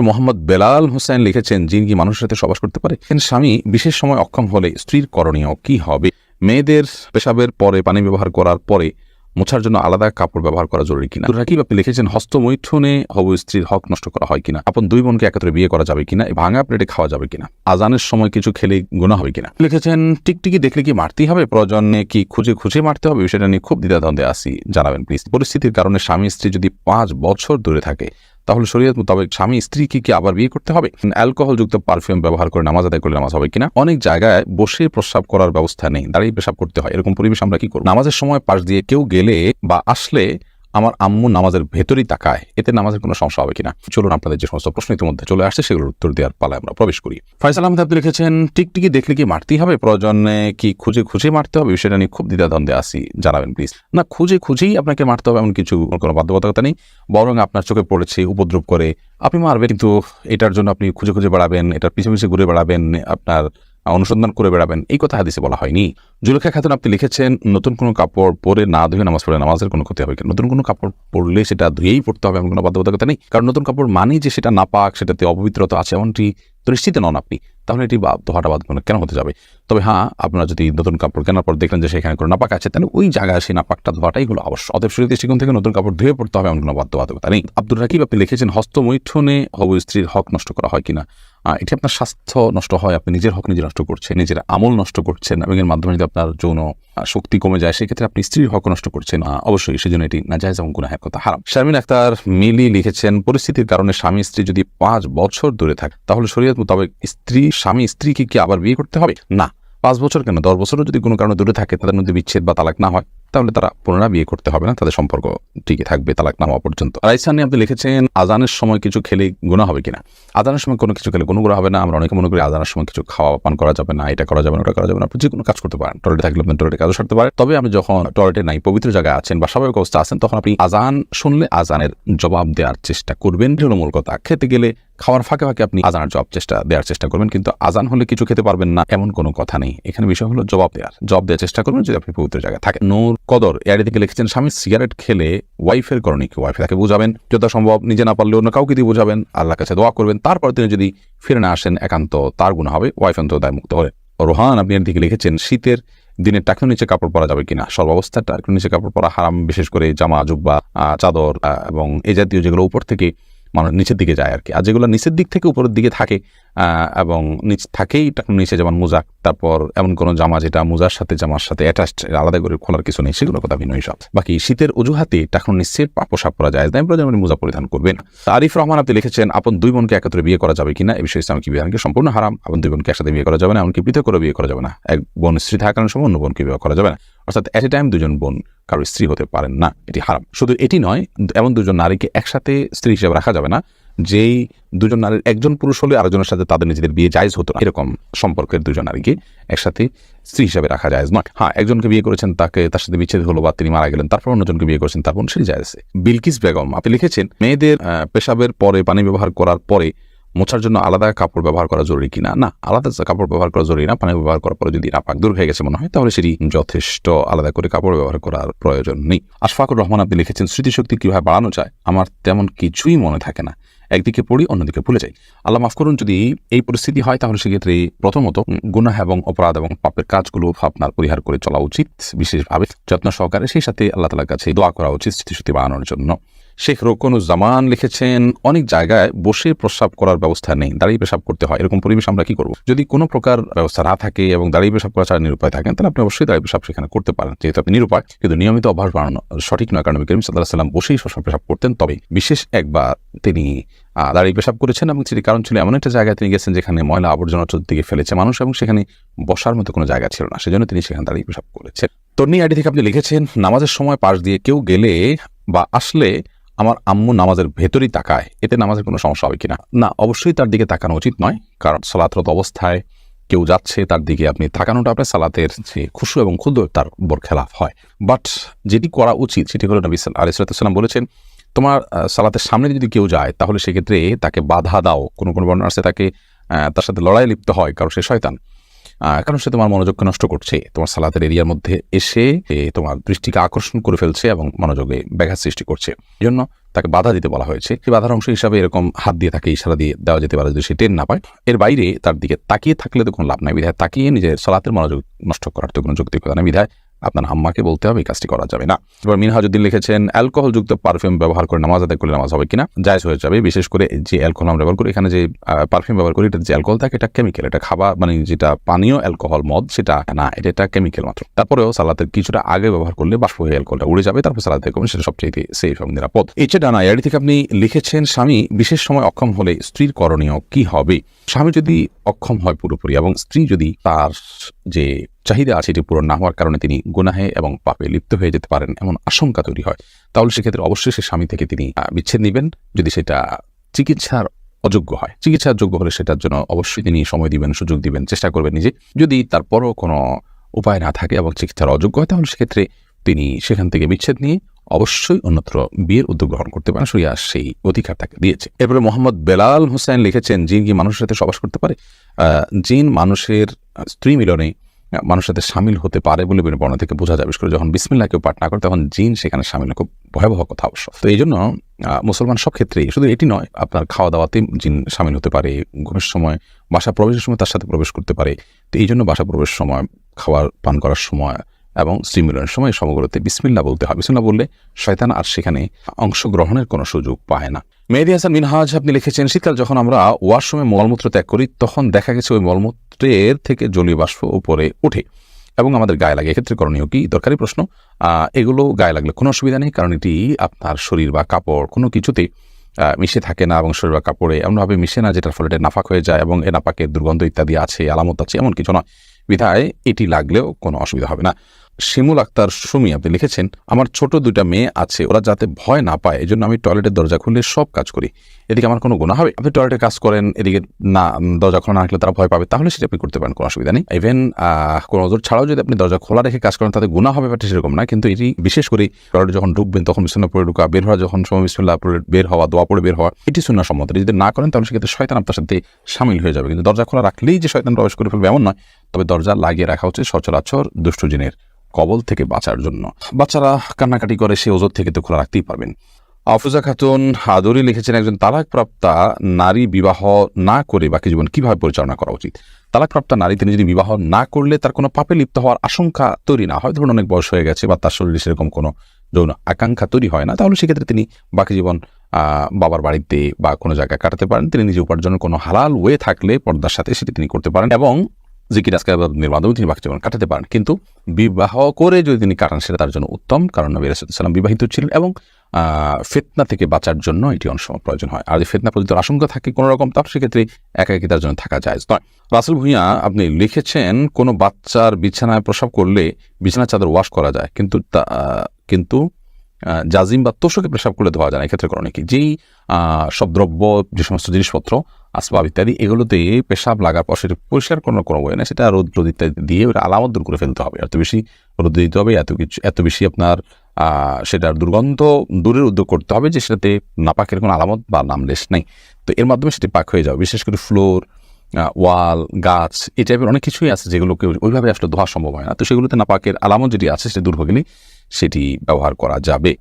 মোহাম্মদ বেলাল হোসেন লিখেছেন, জিন কি মানুষের সাথে সহবাস করতে পারে? স্বামী বিশেষ সময় অক্ষম হলে স্ত্রীর করণীয় কি হবে? মেয়েদের পেশাবের পরে পানি ব্যবহার করার পরে মোছার জন্য আলাদা কাপড় ব্যবহার করা জরুরি কিনা? রাকিব আপনি লিখেছেন, হস্তমৈথুনে হবু স্ত্রীর হক নষ্ট করা হয় কিনা? আপন দুই বোনকে একত্রে বিয়ে করা যাবে কিনা? ভাঙা প্লেটে খাওয়া যাবে কিনা? আজানের সময় কিছু খেলে গুনাহ হবে কিনা? লিখেছেন, টিকটিকি দেখলে কি মারতেই হবে? প্রয়োজনে কি খুঁজে খুঁজে মারতে হবে? বিষয়টা নিয়ে খুব দ্বিধাদ্বন্দ্বে আসি, জানাবেন প্লিজ। পরিস্থিতির কারণে স্বামী স্ত্রী যদি 5 বছর দূরে থাকে তাহলে শরীয়ত মোতাবেক স্বামী স্ত্রীকে কি আবার বিয়ে করতে হবে? অ্যালকোহলযুক্ত পারফিউম ব্যবহার করে নামাজ আদায় করলে নামাজ হবে কিনা? অনেক জায়গায় বসে প্রস্রাব করার ব্যবস্থা নেই, দাঁড়িয়ে পেশাব করতে হয়, এরকম পরিবেশ আমরা কি করব? নামাজের সময় পাশ দিয়ে কেউ গেলে বা আসলে আমার আম্মু নামাজের ভেতরেই তাকায়, এতে নামাজের কোনো সমস্যা হবে কিনা? চলুন আপনাদের যে সমস্ত প্রশ্ন ইতিমধ্যে চলে আসছে সেগুলোর উত্তর দেওয়ার পালায় আমরা প্রবেশ করি। ফয়সাল আহমেদ আপনি লিখেছেন, টিকটিকি দেখলে কি মারতেই হবে? প্রয়োজনে কি খুঁজে খুঁজে মারতে হবে? বিষয়টা নিয়ে খুব দ্বিধাদ্বন্দ্বে আসি, জানাবেন প্লিজ। না, খুঁজে খুঁজেই আপনাকে মারতে হবে এমন কিছু কোনো বাধ্যবাধকতা নেই, বরং আপনার চোখে পড়েছে উপদ্রব করে আপনি মারবেন, কিন্তু এটার জন্য আপনি খুঁজে খুঁজে বেড়াবেন, এটার পিছু পিছু ঘুরে বেড়াবেন, আপনার অনুসন্ধান করে বেড়াবেন, এই কথা হাদিসে বলা হয়নি। জুলেখা খাতুন আপনি লিখেছেন, নতুন কোনো কাপড় পরে না ধুয়ে নামাজ পড়ে নামাজের কোনো ক্ষতি হবে কিনা? নতুন কোনো কাপড় পরলে সেটা ধুয়েই পড়তে হবে এমন কোনো বাধ্যবাধকতা নেই, কারণ নতুন কাপড় মানেই যে সেটা নাপাক, সেটাতে অপবিত্রতা আছে এমনটি নিশ্চিত নন আপনি, তাহলে এটি ধোয়াটা বাদ কেন হতে যাবে? তবে হ্যাঁ, আপনারা যদি নতুন কাপড় কেনার পর দেখলেন যে সেখানে কোনো নাপাক আছে, তাহলে ওই জায়গায় সেই নাপাকটা ধোয়াটাই হলো অবশ্য। অতএব শরীরের দৃষ্টিকোণ থেকে নতুন কাপড় ধুয়ে পড়তে হবে এমন কোনো বাধ্যবাধকতা নেই। আব্দুর রাকিব আপনি লিখেছেন, হস্তমৈথুনে হবু স্ত্রীর হক নষ্ট করা হয় কিনা? এটি আপনার স্বাস্থ্য নষ্ট হয়, আপনি নিজের হক নিজে নষ্ট করছেন, নিজের আমল নষ্ট করছেন, এবং এর মাধ্যমে যদি আপনার যৌন শক্তি কমে যায় সেক্ষেত্রে আপনি স্ত্রীর হক নষ্ট করছেন, অবশ্যই সেজন্য এটি নাজায়েজ এবং গুনাহের কথা, হারাম। শারমিন আক্তার মিলি লিখেছেন, পরিস্থিতির কারণে স্বামী স্ত্রী যদি 5 বছর দূরে থাকে তাহলে শরীয়ত মোতাবেক স্বামী স্ত্রীকে কি আবার বিয়ে করতে হবে? না, 5 বছর কেন, 10 বছরও যদি কোনো কারণে দূরে থাকে, তাদের মধ্যে বিচ্ছেদ বা তালাক না হয়, তাহলে তারা পুনরায় বিয়ে করতে হবে না, তাদের সম্পর্ক টিকে থাকবে তালাক না হওয়া পর্যন্ত। রাইসানি আপনি লিখেছেন, আজানের সময় কিছু খেলে গুনাহ হবে কিনা? আজানের সময় কোনো কিছু খেলে কোনো গুনাহ হবে না। আমরা অনেকে মনে করি আজানের সময় কিছু খাওয়া পান করা যাবে না, এটা করা যাবে না, ওটা করা যাবে না। আপনি যে কোনো কাজ করতে পারেন, টয়লেটে থাকলে আপনি টয়লেটে কাজও সারতে পারেন। তবে আপনি যখন টয়লেটে নাই, পবিত্র জায়গায় আছেন বা স্বাভাবিক অবস্থা আছেন, তখন আপনি আজান শুনলে আজানের জবাব দেওয়ার চেষ্টা করবেন, এটা হলো মূল কথা। খেতে গেলে খাওয়ার ফাঁকে ফাঁকে আপনি আজানের দেওয়ার চেষ্টা করবেন, কিন্তু আজান হলে কিছু খেতে পারবেন না এমন কোনো কথা নেই। এখানে বিষয় হলো জবাব দেওয়ার চেষ্টা করবেন যদি আপনি পবিত্র জায়গায় থাকেন। নূর কদর এআইডি থেকে লিখেছেন, স্বামী সিগারেট খেলে ওয়াইফের করণীয় কি? ওয়াইফ তাকে বোঝাবেন, যথাসম্ভব নিজে না পারলে অন্য কাউকে দিয়ে বোঝাবেন, আল্লাহর কাছে দোয়া করবেন, তারপর তিনি যদি ফিরে না আসেন একান্ত তার গুনাহ হবে, ওয়াইফ অন্তত দায় মুক্ত হলে। রোহান আপনি এর দিকে লিখেছেন, শীতের দিনে টাকনুর নিচে কাপড় পরা যাবে কিনা? সর্বাবস্থায় টাকনুর নিচে কাপড় পরা হারাম, বিশেষ করে জামা, জুব্বা, চাদর এবং এই জাতীয় যেগুলো উপর থেকে মানুষ নিচের দিকে যায় আর কি, আর যেগুলো নিচের দিক থেকে উপরের দিকে থাকে এবং নিচ থাকেই টাকনুর নিচে, যেমন মোজা, তারপর এমন কোনো জামা যেটা মোজার সাথে জামার সাথে অ্যাটাচড, আলাদা করে খোলার কিছু নেই, সেগুলো কথা ভিন্ন সব। বাকি শীতের অজুহাতে টাকনুর নিচের পোশাক পরা যায়, তাই প্রয়োজন মোজা পরিধান করবেন। আরিফ রহমান আপনি লিখেছেন, আপন দুই বোনকে একত্রে বিয়ে করা যাবে কিনা? এই বিষয়ে ইসলামিক বিধানকে সম্পূর্ণ হারাম। আপন দুই বোনকে একসাথে বিয়ে করা যাবে না, এমনকি পৃথক করে বিয়ে করা যাবে না। এক বোন স্ত্রী থাকার সময় অন্য বোনকে বিয়ে করা যাবে না, অর্থাৎ এট এ টাইম দুজন বোন কারো স্ত্রী হতে পারেন না, এটি হারাম। শুধু এটি নয়, এমন দুজন নারীকে একসাথে স্ত্রী হিসেবে রাখা যাবে না যেই দুজন নারীর একজন পুরুষ হলে আরেকজনের সাথে তাদের নিজেদের বিয়ে জায়েজ হতো না, এরকম সম্পর্কের দুজন নারীকে একসাথে স্ত্রী হিসাবে রাখা জায়েজ নয়। হ্যাঁ, একজনকে বিয়ে করেছেন, তার সাথে বিচ্ছেদ হলো বা তিনি মারা গেলেন, তারপর অন্যজনকে বিয়ে করেছেন, তারপর সেটি জায়েজ। বিলকিস বেগম আপনি লিখেছেন, মেয়েদের পেশাবের পরে পানি ব্যবহার করার পরে মোছার জন্য আলাদা কাপড় ব্যবহার করা জরুরি কিনা? না, আলাদা কাপড় ব্যবহার করা জরুরি না। পানি ব্যবহার করার পরে যদি নাপাক দূর হয়ে গেছে মনে হয়, তাহলে সেটি যথেষ্ট, আলাদা করে কাপড় ব্যবহার করার প্রয়োজন নেই। আশফাকুর রহমান আপনি লিখেছেন, স্মৃতিশক্তি কিভাবে বাড়ানো যায়? আমার তেমন কিছুই মনে থাকে না, একদিকে পড়ি অন্যদিকে ভুলে যাই। আল্লাহ মাফ করুন, যদি এই পরিস্থিতি হয় তাহলে সেক্ষেত্রে প্রথমত গুনাহ এবং অপরাধ এবং পাপের কাজগুলো আপনার পরিহার করে চলা উচিত, বিশেষভাবে যত্ন সহকারে। সেই সাথে আল্লাহ তাআলার কাছে দোয়া করা উচিত স্মৃতিশক্তি বাড়ানোর জন্য। শেখ রোকনুজ্জামান লিখেছেন, অনেক জায়গায় বসে প্রস্রাব করার ব্যবস্থা নেই, দাঁড়িয়ে পেশাব করতে হয়, এরকম পরিবেশ আমরা কি করব? যদি কোনো প্রকার ব্যবস্থা না থাকে এবং দাঁড়িয়ে পেশাব করা ছাড়া নিরুপায় থাকেন, তাহলে আপনি অবশ্যই দাঁড়িয়ে পেশাব সেখানে করতে পারেন, যেহেতু আপনি নিরুপায়। কিন্তু নিয়মিত অভ্যাস বাড়ানো সঠিক নয়, কারণ নবী করিম সাল্লাল্লাহু আলাইহি ওয়াসাল্লাম বসেই পেশাব করতেন। তবে বিশেষ একবার তিনি দাঁড়িয়ে পেশাব করেছেন এবং সেটি কারণ ছিল এমন একটা জায়গায় তিনি গেছেন যেখানে ময়লা আবর্জনা চতুর্দিকে ফেলেছে মানুষ এবং সেখানে বসার মতো কোনো জায়গা ছিল না, সেজন্য তিনি সেখানে দাঁড়িয়ে পেশাব করেছেন। তন্নি আইডি থেকে আপনি লিখেছেন, নামাজের সময় পাশ দিয়ে কেউ গেলে বা আসলে আমার আম্মু নামাজের ভেতরেই তাকায়, এতে নামাজের কোনো সমস্যা হবে কিনা? না, অবশ্যই তার দিকে তাকানো উচিত নয়, কারণ সালাতরত অবস্থায় কেউ যাচ্ছে তার দিকে আপনি তাকানোটা আপনার সালাতের যে খুশু এবং ক্ষুদ্র তার বরখেলাফ হয়। বাট যেটি করা উচিত সেটি হলো, নবী আলাইহিস সালাম বলেছেন, তোমার সালাতের সামনে যদি কেউ যায় তাহলে সেক্ষেত্রে তাকে বাধা দাও। কোনো বর্ণনা আছে তাকে তার সাথে লড়াই লিপ্ত হয়, কারণ সে শয়তান। কারণ সে তোমার মনোযোগকে নষ্ট করছে, তোমার সালাতের এরিয়ার মধ্যে এসে তোমার দৃষ্টিকে আকর্ষণ করে ফেলছে এবং মনোযোগে ব্যাঘাত সৃষ্টি করছে। এই জন্য তাকে বাধা দিতে বলা হয়েছে। সেই বাধার অংশ হিসাবে এরকম হাত দিয়ে তাকে ইশারা দিয়ে দেওয়া যেতে পারে যদি সে টের না পায়। এর বাইরে তার দিকে তাকিয়ে থাকলে তো কোনো লাভ নাই, বিধায় তাকিয়ে নিজের সালাতের মনোযোগ নষ্ট করার তো কোনো যৌক্তিকতা নেই, বিধায় আপনার আম্মাকে বলতে হবে এই কাজটি করা যাবে না। এবার মিনহাজউদ্দিন লিখেছেন, অ্যালকোহলযুক্ত পারফিউম ব্যবহার করে নামাজ আদায় করলে নামাজ হবে কিনা? জায়েজ হয়ে যাবে, বিশেষ করে যে অ্যালকোহল আমরা ব্যবহার করি, এখানে যে পারফিউম ব্যবহার করি এটা যে অ্যালকোহল থাকে এটা কেমিক্যাল, এটা খাবার মানে যেটা পানীয় অ্যালকোহল মদ সেটা না, এটা কেমিক্যাল মাত্র। তারপরেও সালাতের কিছুটা আগে ব্যবহার করলে বাষ্প হয়ে অ্যালকোহলটা উড়ে যাবে, তারপর সালাতে করবেন, সেটা সবচেয়ে সেফ এবং নিরাপদ। এছাড়া ডানা এআইডি থেকে আপনি লিখেছেন, স্বামী বিশেষ সময় অক্ষম হলে স্ত্রীর করণীয় কি হবে? স্বামী যদি অক্ষম হয় পুরোপুরি এবং স্ত্রী যদি তার যে চাহিদা আছে এটি পূরণ না হওয়ার কারণে তিনি গুনাহে এবং পাপে লিপ্ত হয়ে যেতে পারেন এমন আশঙ্কা তৈরি হয়, তাহলে সেক্ষেত্রে অবশ্যই সে স্বামী থেকে তিনি বিচ্ছেদ নেবেন। যদি সেটা চিকিৎসার অযোগ্য হয়, চিকিৎসার যোগ্য হলে সেটার জন্য অবশ্যই তিনি সময় দিবেন, সুযোগ দিবেন, চেষ্টা করবেন নিজে। যদি তারপরও কোনো উপায় না থাকে এবং চিকিৎসার অযোগ্য হয়, তাহলে সেক্ষেত্রে তিনি সেখান থেকে বিচ্ছেদ নিয়ে অবশ্যই অন্যত্র বিয়ের উদ্যোগ গ্রহণ করতে পারেন, শরিয়া সেই অধিকার তাকে দিয়েছে। এরপরে মোহাম্মদ বেলাল হোসেন লিখেছেন, জিন কি মানুষের সাথে সবাস করতে পারে? জিন মানুষের স্ত্রী মিলনে মানুষের সাথে সামিল হতে পারে বলে বর্ণনা থেকে বোঝা যায়। বিশেষ করে যখন বিসমিল্লাহ কেউ পাঠ না করে তখন জিন সেখানে সামিল, খুব ভয়াবহ কথা অবশ্য। তো এই জন্য মুসলমান সব ক্ষেত্রেই, শুধু এটি নয়, আপনার খাওয়া দাওয়াতে জিন সামিল হতে পারে, ঘুমের সময়, বাসা প্রবেশের সময় তার সাথে প্রবেশ করতে পারে। তো এই জন্য বাসা প্রবেশের সময়, খাবার পান করার সময় এবং স্ত্রী মিলনের সময় সবগুলোতে বিসমিল্লাহ বলতে হয়। বিসমিল্লাহ বললে শয়তান আর সেখানে অংশগ্রহণের কোনো সুযোগ পায় না। মেহেদী হাসান মিনহাজ আপনি লিখেছেন, শীতকাল যখন আমরা ওয়াশরুমে মলমূত্র ত্যাগ করি তখন দেখা গেছে ওই মলমূত্রের থেকে জলীয় বাষ্প উপরে ওঠে এবং আমাদের গায়ে লাগে, এক্ষেত্রে করণীয় কি? দরকারি প্রশ্ন। এগুলো গায়ে লাগলে কোনো অসুবিধা নেই, কারণ এটি আপনার শরীর বা কাপড় কোনো কিছুতেই মিশে থাকে না এবং শরীর বা কাপড়ে এমনভাবে মিশে না যেটার ফলে এটা নাফাক হয়ে যায় এবং এ নাপাকের দুর্গন্ধ ইত্যাদি আছে, আলামত আছে, এমন কিছু নয়, বিধায় এটি লাগলেও কোনো অসুবিধা হবে না। শিমুল আক্তার সুমি আপনি লিখেছেন, আমার ছোট 2টা মেয়ে আছে, ওরা যাতে ভয় না পায় এজন্য আমি টয়লেটের দরজা খুলে সব কাজ করি, এদিকে আমার কোনো গুনাহ হবে? আপনি টয়লেটে কাজ করেন, এদিকে না দরজা খোলা না রাখলে তারা ভয় পাবে, তাহলে সেটা আপনি করতে পারেন, কোনো অসুবিধা নেই। ইভেন কোনো ওজোর ছাড়াও যদি আপনি দরজা খোলা রেখে কাজ করেন তাতে গুনাহ হবে ব্যাপারটা সেরকম না, কিন্তু এটি বিশেষ করে টয়লেটে যখন ঢুকবেন তখন বিসমিল্লাহ পড়ে ঢুকা, বের হওয়া যখন সময় বিসমিল্লাহ পড়ে বের হওয়া, দোয়া পড়ে বের হওয়া, এটি সুন্নাহ সম্মত। যদি না করেন তাহলে সেক্ষেত্রে শয়তান আপনার সাথে সামিল হয়ে যাবে। কিন্তু দরজা খোলা রাখলেই যে শয়তান প্রবেশ করে ফেলবে এমন নয়, তবে দরজা লাগিয়ে রাখা হচ্ছে সচরাচর দুষ্ট জিনের কবল থেকে বাঁচার জন্য। বাচ্চারা কান্নাকাটি করে, সে ওজোর থেকে তো খোলা রাখতেই পারবেন। আফরোজা খাতুন আদরি লিখেছেন, একজন তালাকপ্রাপ্তা নারী বিবাহ না করে বাকি জীবন কিভাবে পরিচালনা করা উচিত? তালাকপ্রাপ্তা নারী তিনি যদি বিবাহ না করলে তার কোনো পাপে লিপ্ত হওয়ার আশঙ্কা তৈরি না হয়, ধরুন অনেক বয়স হয়ে গেছে বা তার শরীরে সেরকম কোনো যৌন আকাঙ্ক্ষা তৈরি হয় না, তাহলে সেক্ষেত্রে তিনি বাকি জীবন বাবার বাড়িতে বা কোনো জায়গায় কাটাতে পারেন। তিনি নিজে উপার্জনের কোনো হালাল ওয়ে থাকলে পর্দার সাথে সেটি তিনি করতে পারেন এবং জিকির আজকার মাধ্যমে তিনি বাকি জীবন কাটাতে পারেন। কিন্তু বিবাহ করে যদি তিনি কাটান সেটা তার জন্য উত্তম, কারণ নবী রাসূলুল্লাহ সাল্লাল্লাহু আলাইহি ওয়াসাল্লাম বিবাহিত ছিলেন এবং ফিতনা থেকে বাঁচার জন্য এটি অনেক সময় প্রয়োজন হয়। আর যদি ফিতনা পতিত আশঙ্কা থাকে কোনো রকম, তাহলে সেক্ষেত্রে একাকী তার জন্য থাকা জায়েজ নয়। রাসেল ভূঁইয়া আপনি লিখেছেন, কোনো বাচ্চার বিছানায় প্রসব করলে বিছানার চাদর ওয়াশ করা যায়, কিন্তু জাজিম বা তোষকে পেশাব করলে ধোয়া যায় না, এক্ষেত্রে করণীয় কি? যেই সব দ্রব্য, যে সমস্ত জিনিসপত্র, আসবাব ইত্যাদি, এগুলোতে পেশাব লাগার পর সেটা পরিষ্কার কোনো ওয়ে না, সেটা রোদ ইত্যাদি দিয়ে ওটা আলামত দূর করে ফেলতে হবে। এত বেশি রোদ দিতে হবে, এত বেশি আপনার সেটার দুর্গন্ধ দূরের উদ্যোগ করতে হবে যে সেটাতে নাপাকের কোনো আলামত বা নামলেশ নেই। তো এর মাধ্যমে সেটি পাক হয়ে যাবে। বিশেষ করে ফ্লোর, ওয়াল, গাছ, এই টাইপের অনেক কিছুই আছে যেগুলোকে ওইভাবে আসলে ধোয়া সম্ভব হয় না। তো সেগুলোতে নাপাকের আলামত যেটি আছে সেটা দূর হয়ে গেলে সেটি ব্যবহার করা যাবে।